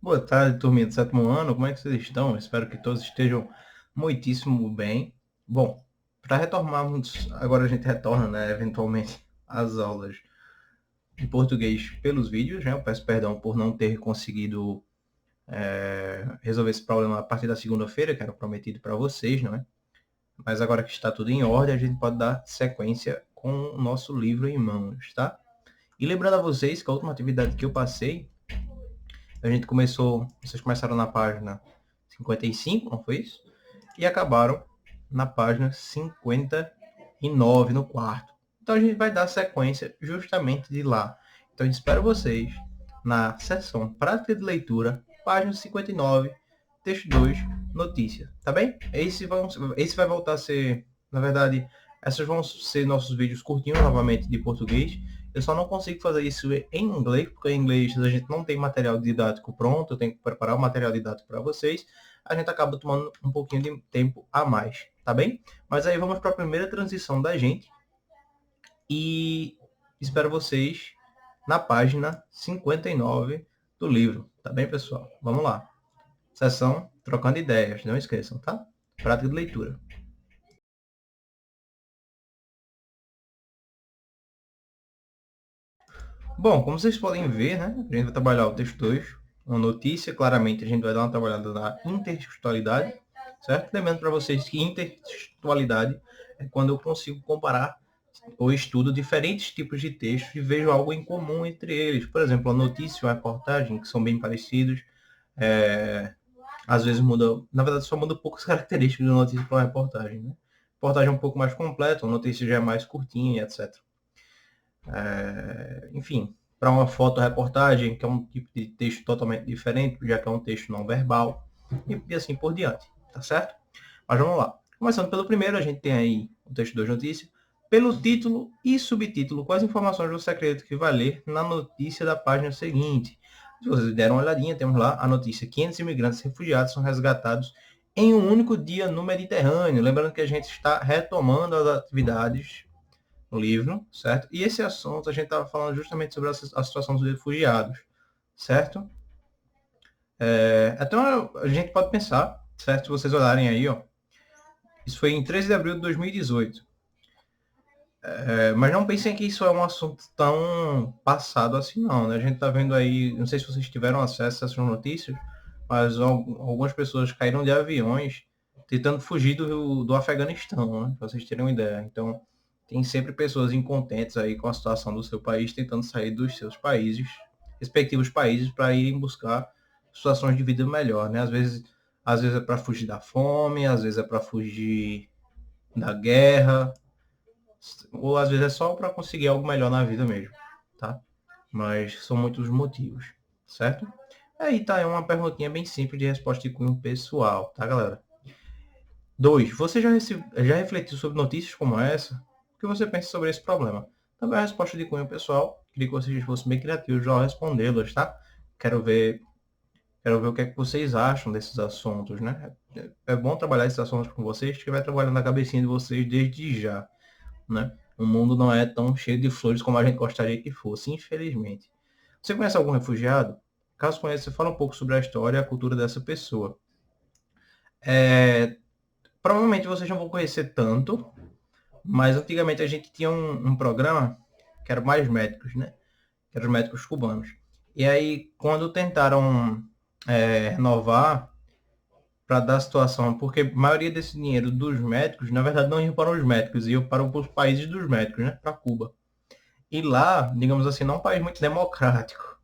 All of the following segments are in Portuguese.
Boa tarde, turminha do sétimo ano. Como é que vocês estão? Espero que todos estejam muitíssimo bem. Bom, para retomarmos, agora a gente retorna, né, eventualmente, às aulas de português pelos vídeos, né? Eu peço perdão por não ter conseguido resolver esse problema a partir da segunda-feira, que era prometido para vocês, não é? Mas agora que está tudo em ordem, a gente pode dar sequência com o nosso livro em mãos, tá? E lembrando a vocês que a última atividade que eu passei, a gente começou, vocês começaram na página 55, não foi isso? E acabaram na página 59, no quarto. Então a gente vai dar sequência justamente de lá. Então espero vocês na seção prática de leitura, página 59, texto 2, notícia, tá bem? Esse vai voltar a ser, na verdade, esses vão ser nossos vídeos curtinhos novamente de português. Eu só não consigo fazer isso em inglês, porque em inglês a gente não tem material didático pronto, eu tenho que preparar o material didático para vocês. A gente acaba tomando um pouquinho de tempo a mais, tá bem? Mas aí vamos para a primeira transição da gente e espero vocês na página 59 do livro, tá bem, pessoal? Vamos lá. Sessão Trocando Ideias, não esqueçam, tá? Prática de leitura. Bom, como vocês podem ver, né, a gente vai trabalhar o texto 2, uma notícia, claramente a gente vai dar uma trabalhada na intertextualidade, certo? Lembrando para vocês que intertextualidade é quando eu consigo comparar ou estudo diferentes tipos de textos e vejo algo em comum entre eles. Por exemplo, a notícia e a reportagem, que são bem parecidos, às vezes muda, na verdade só muda poucas características de uma notícia para uma reportagem, né? Reportagem é um pouco mais completa, a notícia já é mais curtinha, etc. Enfim, para uma fotoreportagem, que é um tipo de texto totalmente diferente, já que é um texto não verbal, e assim por diante, tá certo? Mas vamos lá. Começando pelo primeiro, a gente tem aí o texto 2 notícias. Pelo título e subtítulo, quais informações você acredita que vai ler na notícia da página seguinte? Se vocês deram uma olhadinha, temos lá a notícia: 500 imigrantes refugiados são resgatados em um único dia no Mediterrâneo. Lembrando que a gente está retomando as atividades no livro, certo? E esse assunto a gente estava falando justamente sobre a situação dos refugiados, certo? Então a gente pode pensar, certo? Se vocês olharem aí, ó, isso foi em 13 de abril de 2018. Mas não pensem que isso é um assunto tão passado assim, não, né? A gente está vendo aí, não sei se vocês tiveram acesso a essas notícias, mas algumas pessoas caíram de aviões tentando fugir do Afeganistão, né? Para vocês terem uma ideia. Então, tem sempre pessoas incontentes aí com a situação do seu país, tentando sair dos seus países, respectivos países, para irem buscar situações de vida melhor, né? Às vezes é para fugir da fome, às vezes é para fugir da guerra, ou às vezes é só para conseguir algo melhor na vida mesmo, tá? Mas são muitos motivos, certo? Aí tá, é uma perguntinha bem simples de resposta de cunho pessoal, tá, galera? 2. Você já refletiu sobre notícias como essa? O que você pensa sobre esse problema? Também a resposta de cunho pessoal. Queria que vocês fossem bem criativos ao respondê-las, tá? Quero ver, quero ver o que é que vocês acham desses assuntos, né? É bom trabalhar esses assuntos com vocês, que vai trabalhando na cabecinha de vocês desde já, né? O mundo não é tão cheio de flores como a gente gostaria que fosse, infelizmente. Você conhece algum refugiado? Caso conheça, fala um pouco sobre a história e a cultura dessa pessoa. Provavelmente vocês não vão conhecer tanto, mas antigamente a gente tinha um programa que era Mais Médicos, né? Que eram os médicos cubanos. E aí, quando tentaram renovar para dar a situação, porque a maioria desse dinheiro dos médicos, na verdade, não ia para os médicos, ia para os países dos médicos, né? Para Cuba. E lá, digamos assim, não é um país muito democrático,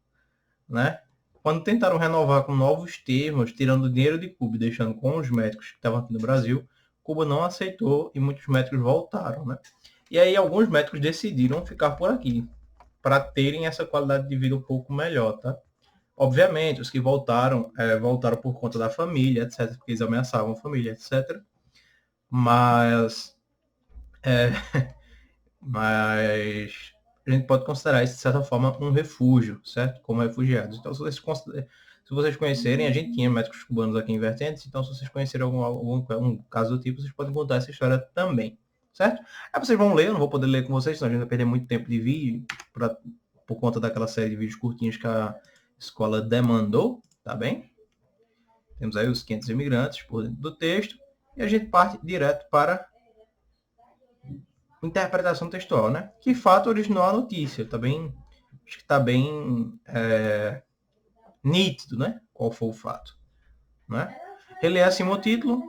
né? Quando tentaram renovar com novos termos, tirando dinheiro de Cuba e deixando com os médicos que estavam aqui no Brasil, Cuba não aceitou e muitos médicos voltaram, né? E aí alguns médicos decidiram ficar por aqui para terem essa qualidade de vida um pouco melhor, tá? Obviamente, os que voltaram, voltaram por conta da família, etc., porque eles ameaçavam a família, etc. Mas mas a gente pode considerar isso, de certa forma, um refúgio, certo? Como refugiados. Então, se vocês conhecerem, a gente tinha médicos cubanos aqui em Vertentes, então se vocês conhecerem algum caso do tipo, vocês podem contar essa história também, certo? Aí vocês vão ler, eu não vou poder ler com vocês, senão a gente vai perder muito tempo de vídeo, por conta daquela série de vídeos curtinhos que a escola demandou, tá bem? Temos aí os 500 imigrantes por dentro do texto e a gente parte direto para interpretação textual, né? Que fato originou a notícia? Tá bem, acho que está bem nítido, né? Qual foi o fato, né? Reler acima o título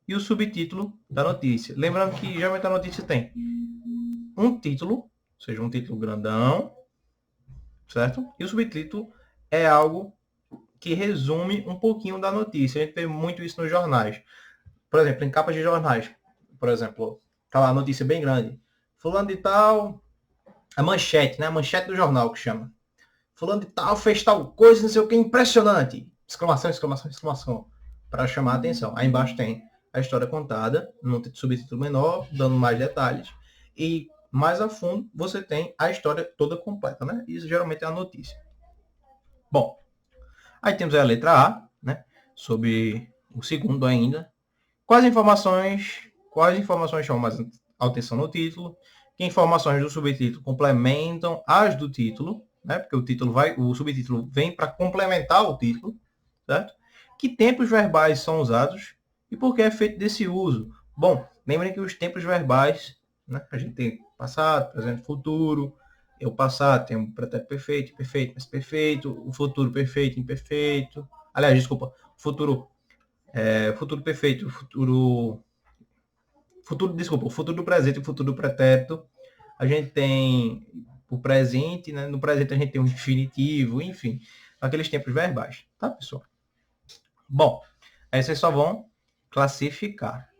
e o subtítulo da notícia. Lembrando que geralmente a notícia tem um título, ou seja, um título grandão, certo? E o subtítulo é algo que resume um pouquinho da notícia. A gente vê muito isso nos jornais. Por exemplo, em capas de jornais. Por exemplo, tá lá a notícia bem grande. Fulano de tal, a manchete, né? A manchete do jornal que chama. Fulano de tal fez tal coisa, não sei o que, impressionante. Exclamação, exclamação, exclamação. Para chamar a atenção. Aí embaixo tem a história contada, num subtítulo menor, dando mais detalhes. E mais a fundo, você tem a história toda completa, né? Isso geralmente é a notícia. Bom, aí temos a letra A, né? Sobre o segundo ainda. Quais informações chamam mais atenção no título? Que informações do subtítulo complementam as do título, né? Porque o subtítulo vem para complementar o título, certo? Que tempos verbais são usados e por que é feito desse uso? Bom, lembrem que os tempos verbais, né? A gente tem passado, presente, futuro. O passado tem um pretérito perfeito, perfeito, mas perfeito. O futuro perfeito, imperfeito. Aliás, desculpa, futuro perfeito, o futuro do presente e o futuro do pretérito. A gente tem o presente, né? No presente a gente tem o infinitivo, enfim, aqueles tempos verbais, tá, pessoal? Bom, aí vocês só vão classificar.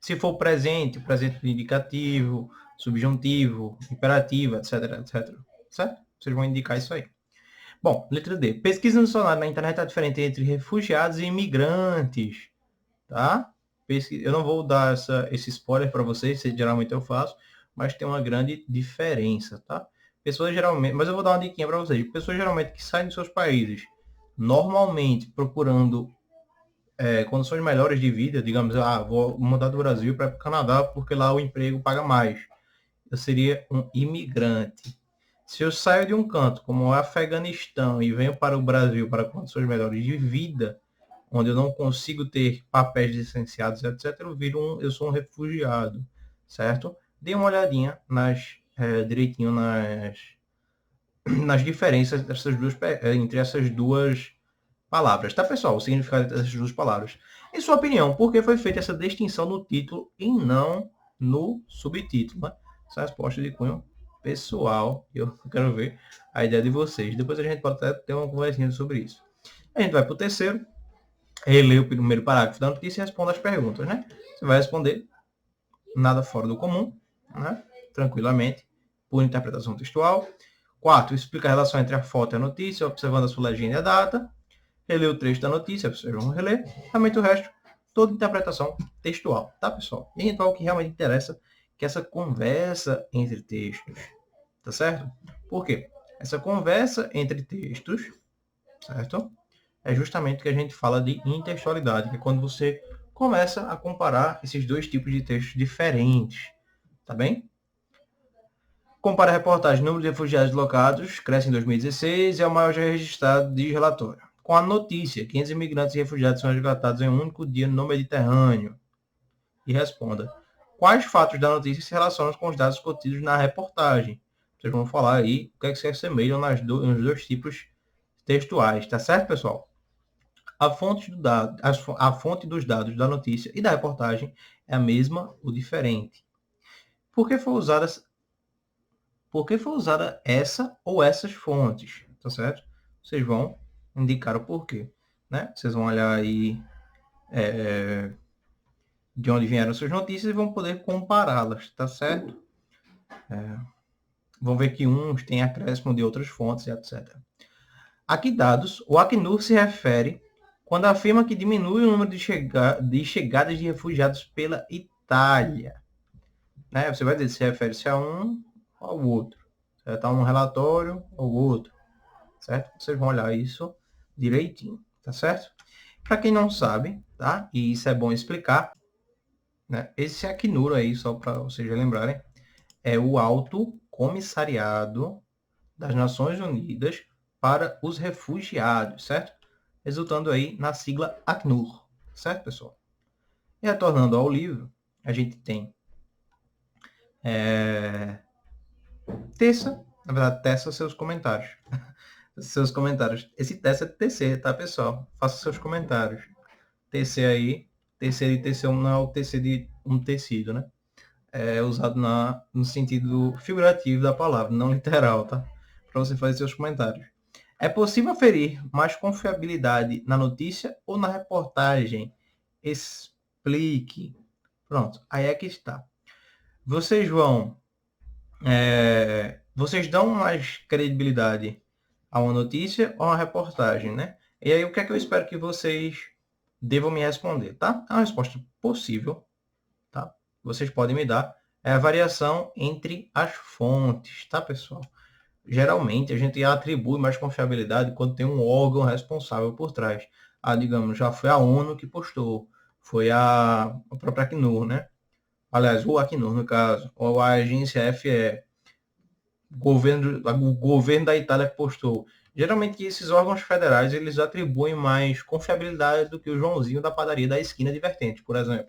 Se for presente, o presente indicativo, subjuntivo, imperativo, etc, etc. Certo? Vocês vão indicar isso aí. Bom, letra D. Pesquisa no dicionário na internet a diferença entre refugiados e imigrantes. Tá? Eu não vou dar esse spoiler para vocês, geralmente eu faço, mas tem uma grande diferença, tá? Pessoas geralmente, mas eu vou dar uma diquinha para vocês. Pessoas geralmente que saem dos seus países, normalmente procurando condições melhores de vida, digamos, vou mudar do Brasil para o Canadá porque lá o emprego paga mais. Eu seria um imigrante. Se eu saio de um canto como o Afeganistão e venho para o Brasil para condições melhores de vida, onde eu não consigo ter papéis licenciados, etc., eu sou um refugiado, certo? Dê uma olhadinha direitinho nas diferenças entre essas duas palavras, tá, pessoal? O significado dessas duas palavras. Em sua opinião, por que foi feita essa distinção no título e não no subtítulo? Né? Essa resposta de cunho pessoal, eu quero ver a ideia de vocês. Depois a gente pode até ter uma conversinha sobre isso. A gente vai para o terceiro, relê o primeiro parágrafo da notícia e responda as perguntas, né? Você vai responder nada fora do comum, né? Tranquilamente, por interpretação textual. 4. Explica a relação entre a foto e a notícia, observando a sua legenda e a data. Relê o trecho da notícia, vocês vão reler. Realmente o resto, toda interpretação textual, tá, pessoal? E então o que realmente interessa, que é essa conversa entre textos, tá certo? Por quê? Essa conversa entre textos, certo? É justamente o que a gente fala de intertextualidade, que é quando você começa a comparar esses dois tipos de textos diferentes, tá bem? Compara a reportagem, número de refugiados deslocados, cresce em 2016 e é o maior já registrado, diz relatório. Com a notícia, 500 imigrantes e refugiados são resgatados em um único dia no Mediterrâneo. E responda, quais fatos da notícia se relacionam com os dados contidos na reportagem? Vocês vão falar aí o que é que se assemelham nos dois tipos textuais, tá certo, pessoal? A fonte dos dados da notícia e da reportagem é a mesma ou diferente. Por que foi usada essa ou essas fontes? Tá certo? Vocês vão indicar o porquê. Né? Vocês vão olhar aí de onde vieram suas notícias e vão poder compará-las, tá certo? Vão ver que uns têm acréscimo de outras fontes, etc. A que dados o Acnur se refere quando afirma que diminui o número de chegadas de refugiados pela Itália? Né? Você vai dizer se refere-se a um ou ao outro. Certo? A um relatório ou outro. Certo? Vocês vão olhar isso direitinho. Tá certo? Para quem não sabe, tá? E isso é bom explicar, né? Esse Acnur aí, só para vocês lembrarem, é o Alto Comissariado das Nações Unidas para os refugiados, certo? Resultando aí na sigla Acnur, certo, pessoal? E retornando ao livro, a gente tem teça, na verdade, teça seus comentários. Seus comentários. Esse teça é TC, tá, pessoal? Faça seus comentários. TC aí, TC de TC não é o TC de um tecido, né? É usado no sentido figurativo da palavra, não literal, tá? Para você fazer seus comentários. É possível aferir mais confiabilidade na notícia ou na reportagem? Explique. Pronto, aí é que está. Vocês vão... vocês dão mais credibilidade a uma notícia ou a uma reportagem, né? E aí o que é que eu espero que vocês devam me responder, tá? É uma resposta possível, tá? Vocês podem me dar. É a variação entre as fontes, tá, pessoal? Geralmente a gente atribui mais confiabilidade quando tem um órgão responsável por trás. Digamos, já foi a ONU que postou, foi a própria Acnur, né? Aliás, o Acnur, no caso, ou a agência FE, o governo da Itália que postou. Geralmente esses órgãos federais eles atribuem mais confiabilidade do que o Joãozinho da padaria da esquina de Vertente, por exemplo.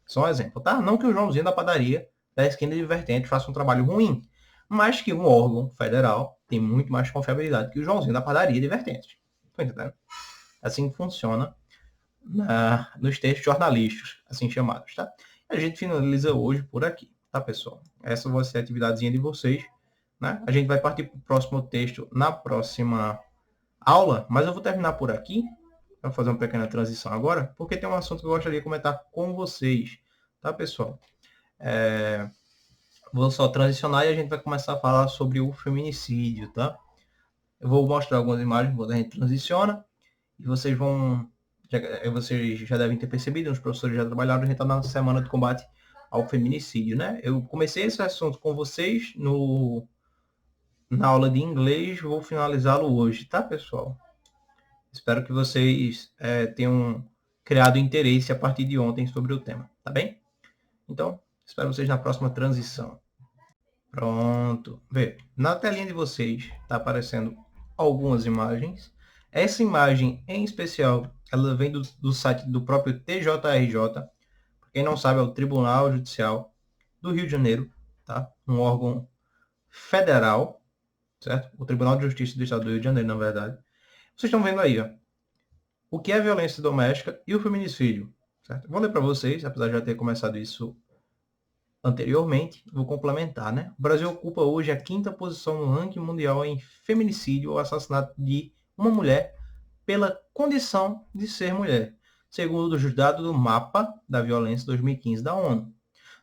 Só um exemplo, tá? Não que o Joãozinho da padaria da esquina de Vertente faça um trabalho ruim, mas que um órgão federal tem muito mais confiabilidade que o Joãozinho da padaria de Vertente. Tá entendendo? Assim funciona nos textos jornalísticos, assim chamados, tá? A gente finaliza hoje por aqui, tá, pessoal? Essa vai ser a atividadezinha de vocês, né? A gente vai partir para o próximo texto na próxima aula, mas eu vou terminar por aqui. Vou fazer uma pequena transição agora, porque tem um assunto que eu gostaria de comentar com vocês, tá, pessoal? Vou só transicionar e a gente vai começar a falar sobre o feminicídio, tá? Eu vou mostrar algumas imagens quando a gente transiciona e vocês já devem ter percebido, os professores já trabalharam, a gente está na semana de combate ao feminicídio, né? Eu comecei esse assunto com vocês na aula de inglês, vou finalizá-lo hoje, tá, pessoal? Espero que vocês tenham criado interesse a partir de ontem sobre o tema, tá bem? Então, espero vocês na próxima transição. Pronto. Vê, na telinha de vocês está aparecendo algumas imagens. Essa imagem, em especial, ela vem do site do próprio TJRJ. Para quem não sabe, é o Tribunal Judicial do Rio de Janeiro, tá? Um órgão federal, certo? O Tribunal de Justiça do Estado do Rio de Janeiro, na verdade. Vocês estão vendo aí, ó, o que é violência doméstica e o feminicídio, certo? Vou ler para vocês, apesar de já ter começado isso anteriormente, vou complementar, né? O Brasil ocupa hoje a 5ª posição no ranking mundial em feminicídio ou assassinato de uma mulher pela condição de ser mulher, segundo os dados do Mapa da Violência 2015 da ONU.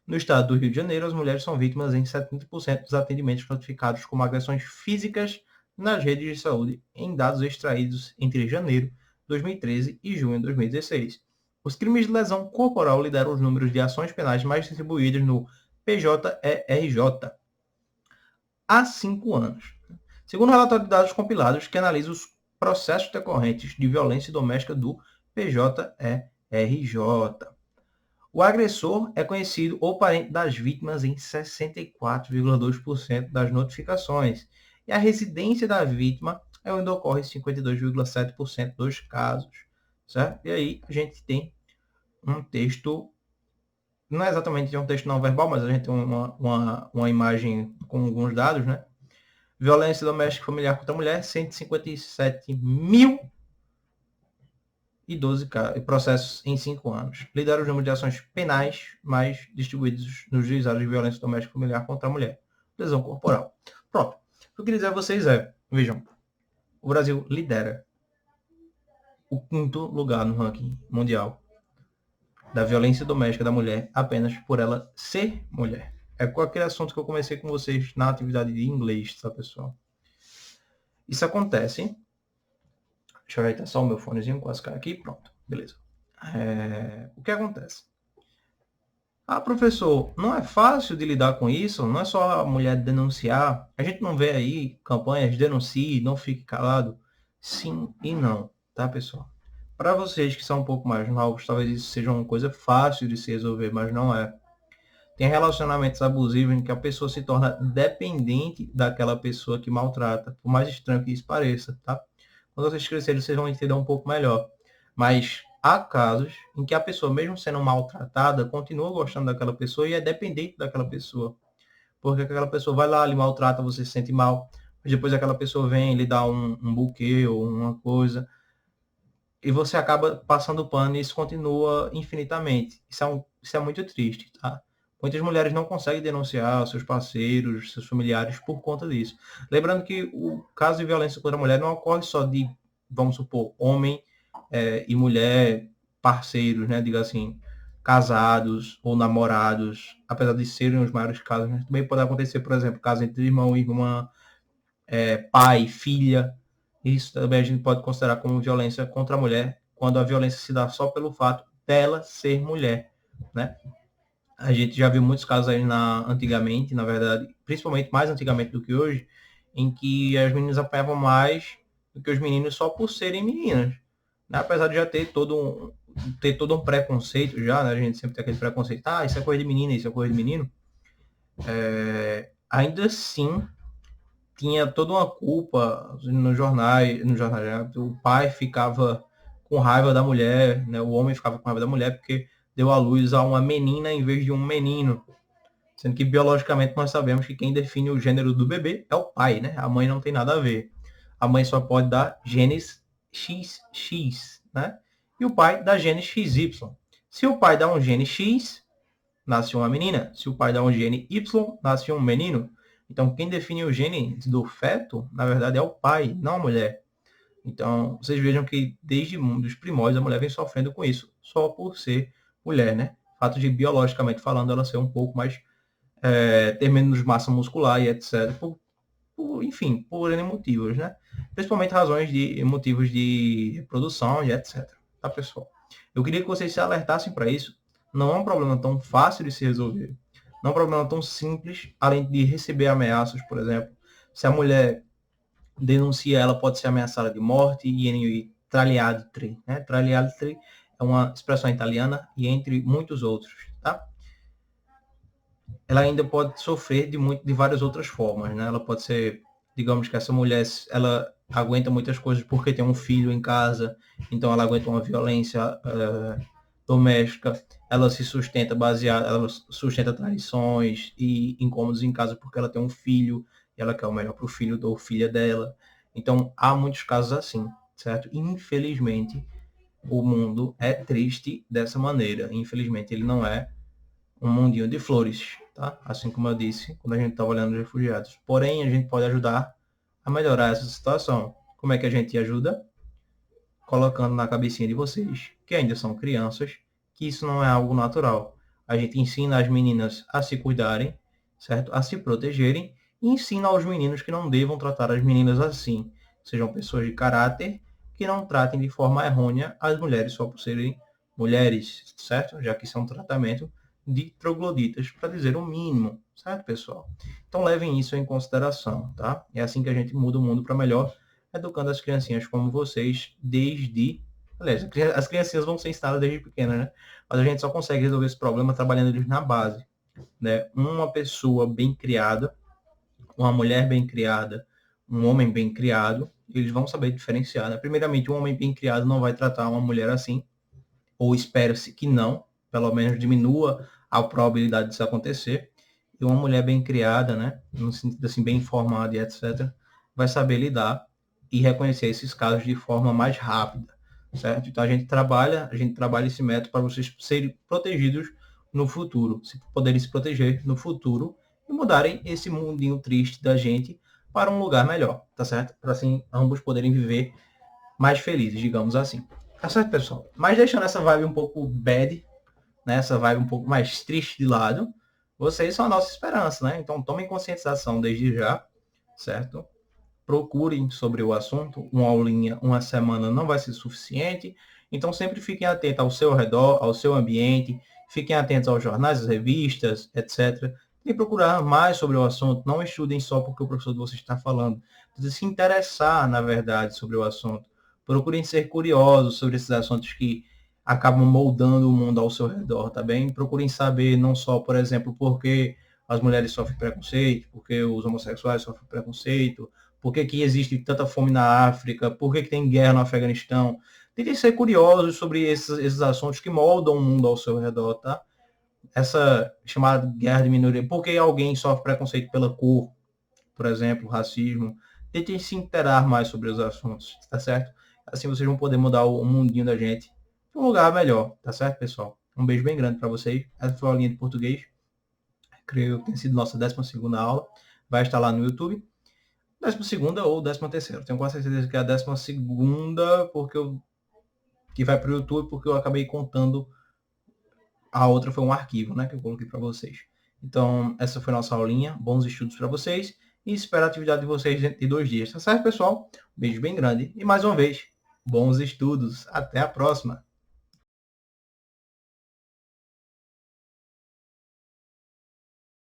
No estado do Rio de Janeiro, as mulheres são vítimas em 70% dos atendimentos notificados como agressões físicas nas redes de saúde, em dados extraídos entre janeiro de 2013 e junho de 2016. Os crimes de lesão corporal lideram os números de ações penais mais distribuídas no PJERJ há 5 anos. Segundo o relatório de dados compilados que analisa os processos decorrentes de violência doméstica do PJERJ. O agressor é conhecido ou parente das vítimas em 64,2% das notificações. E a residência da vítima é onde ocorre 52,7% dos casos. Certo? E aí a gente tem um texto, não é exatamente um texto não verbal, mas a gente tem uma imagem com alguns dados, né? Violência doméstica e familiar contra a mulher, 157.012 processos em 5 anos. Lidera o número de ações penais mais distribuídos nos juizados de violência doméstica e familiar contra a mulher. Lesão corporal. Pronto. O que eu queria dizer a vocês vejam, o Brasil lidera o 5º lugar no ranking mundial da violência doméstica da mulher apenas por ela ser mulher. É com aquele assunto que eu comecei com vocês na atividade de inglês, tá, pessoal? Isso acontece. Deixa eu ajeitar só o meu fonezinho, quase cai aqui. Pronto, beleza. O que acontece? Professor, não é fácil de lidar com isso? Não é só a mulher denunciar? A gente não vê aí campanhas denuncie, não fique calado? Sim e não, tá, pessoal? Para vocês que são um pouco mais novos, talvez isso seja uma coisa fácil de se resolver, mas não é. Tem relacionamentos abusivos em que a pessoa se torna dependente daquela pessoa que maltrata, por mais estranho que isso pareça, tá? Quando vocês crescerem, vocês vão entender um pouco melhor. Mas há casos em que a pessoa, mesmo sendo maltratada, continua gostando daquela pessoa e é dependente daquela pessoa. Porque aquela pessoa vai lá, lhe maltrata, você se sente mal, mas depois aquela pessoa vem e lhe dá um buquê ou uma coisa, e você acaba passando pano e isso continua infinitamente. Isso é muito triste, tá? Muitas mulheres não conseguem denunciar seus parceiros, seus familiares por conta disso. Lembrando que o caso de violência contra a mulher não ocorre só de, vamos supor, homem e mulher parceiros, né? Diga assim, casados ou namorados, apesar de serem os maiores casos, né? Também pode acontecer, por exemplo, caso entre irmão e irmã, pai, filha. Isso também a gente pode considerar como violência contra a mulher, quando a violência se dá só pelo fato dela ser mulher, né? A gente já viu muitos casos aí antigamente, na verdade, principalmente mais antigamente do que hoje, em que as meninas apanhavam mais do que os meninos só por serem meninas, né? Apesar de já ter todo um preconceito já, né? A gente sempre tem aquele preconceito, isso é coisa de menina, isso é coisa de menino. Ainda assim, tinha toda uma culpa no jornal, né? O pai ficava com raiva da mulher, né? O homem ficava com raiva da mulher porque deu à luz a uma menina em vez de um menino. Sendo que biologicamente nós sabemos que quem define o gênero do bebê é o pai, né? A mãe não tem nada a ver. A mãe só pode dar genes XX, né? E o pai dá genes XY. Se o pai dá um gene X, nasce uma menina. Se o pai dá um gene Y, nasce um menino. Então, quem define o gene do feto, na verdade, é o pai, não a mulher. Então, vocês vejam que desde os primórdios a mulher vem sofrendo com isso, só por ser mulher, né? Fato de, biologicamente falando, ela ser um pouco mais, ter menos massa muscular e etc. Enfim, por N motivos, né? Principalmente motivos de reprodução e etc. Tá, pessoal? Eu queria que vocês se alertassem para isso. Não é um problema tão fácil de se resolver. Não é um problema tão simples, além de receber ameaças, por exemplo. Se a mulher denuncia, ela pode ser ameaçada de morte e traliatre, né? Traliatre é uma expressão italiana e entre muitos outros, tá? Ela ainda pode sofrer de várias outras formas, né? Ela pode ser, digamos que essa mulher, ela aguenta muitas coisas porque tem um filho em casa, então ela aguenta uma violência doméstica, ela sustenta traições e incômodos em casa porque ela tem um filho e ela quer o melhor para o filho ou filha dela. Então há muitos casos assim, certo? Infelizmente o mundo é triste dessa maneira. Infelizmente ele não é um mundinho de flores, tá? Assim como eu disse, quando a gente estava olhando os refugiados. Porém, a gente pode ajudar a melhorar essa situação. Como é que a gente ajuda? Colocando na cabecinha de vocês, que ainda são crianças, que isso não é algo natural. A gente ensina as meninas a se cuidarem, certo? A se protegerem, e ensina aos meninos que não devam tratar as meninas assim. Sejam pessoas de caráter, que não tratem de forma errônea as mulheres só por serem mulheres, certo? Já que isso é um tratamento de trogloditas, para dizer o mínimo, certo, pessoal? Então levem isso em consideração, tá? É assim que a gente muda o mundo para melhor, educando as criancinhas como vocês desde... Aliás, as criancinhas vão ser ensinadas desde pequenas, né? Mas a gente só consegue resolver esse problema trabalhando eles na base, né? Uma pessoa bem criada, uma mulher bem criada, um homem bem criado, eles vão saber diferenciar, né? Primeiramente, um homem bem criado não vai tratar uma mulher assim, ou espera-se que não, pelo menos diminua a probabilidade disso acontecer. E uma mulher bem criada, né, no sentido assim, bem informada e etc., vai saber lidar e reconhecer esses casos de forma mais rápida, certo? Então a gente trabalha esse método para vocês serem protegidos no futuro, se poderem se proteger no futuro e mudarem esse mundinho triste da gente para um lugar melhor, tá certo? Para assim ambos poderem viver mais felizes, digamos assim. Tá certo, pessoal? Mas deixando essa vibe um pouco bad, né? Essa vibe um pouco mais triste de lado, vocês são a nossa esperança, né? Então tomem conscientização desde já, certo? Procurem sobre o assunto, uma aulinha, uma semana não vai ser suficiente, então sempre fiquem atentos ao seu redor, ao seu ambiente, fiquem atentos aos jornais, às revistas, etc. E procurar mais sobre o assunto, não estudem só porque o professor de vocês está falando, se interessar, na verdade, sobre o assunto. Procurem ser curiosos sobre esses assuntos que acabam moldando o mundo ao seu redor, tá bem? Procurem saber não só, por exemplo, por que as mulheres sofrem preconceito, por que os homossexuais sofrem preconceito, por que existe tanta fome na África, por que tem guerra no Afeganistão. Tentem ser curiosos sobre esses assuntos que moldam o mundo ao seu redor, tá? Essa chamada guerra de minoria, por que alguém sofre preconceito pela cor, por exemplo, racismo. Tentem se interar mais sobre os assuntos, tá certo? Assim vocês vão poder mudar o mundinho da gente para um lugar melhor, tá certo, pessoal? Um beijo bem grande para vocês. Essa foi a aulinha de português. Creio que tem sido nossa 12ª aula. Vai estar lá no YouTube. 12ª ou 13ª. Tenho quase certeza que é a 12ª, porque que vai para o YouTube, porque eu acabei contando. A outra foi um arquivo, né, que eu coloquei para vocês. Então, essa foi a nossa aulinha. Bons estudos para vocês. E espero a atividade de vocês dentro de 2 dias. Tá certo, pessoal? Um beijo bem grande. E mais uma vez, bons estudos. Até a próxima.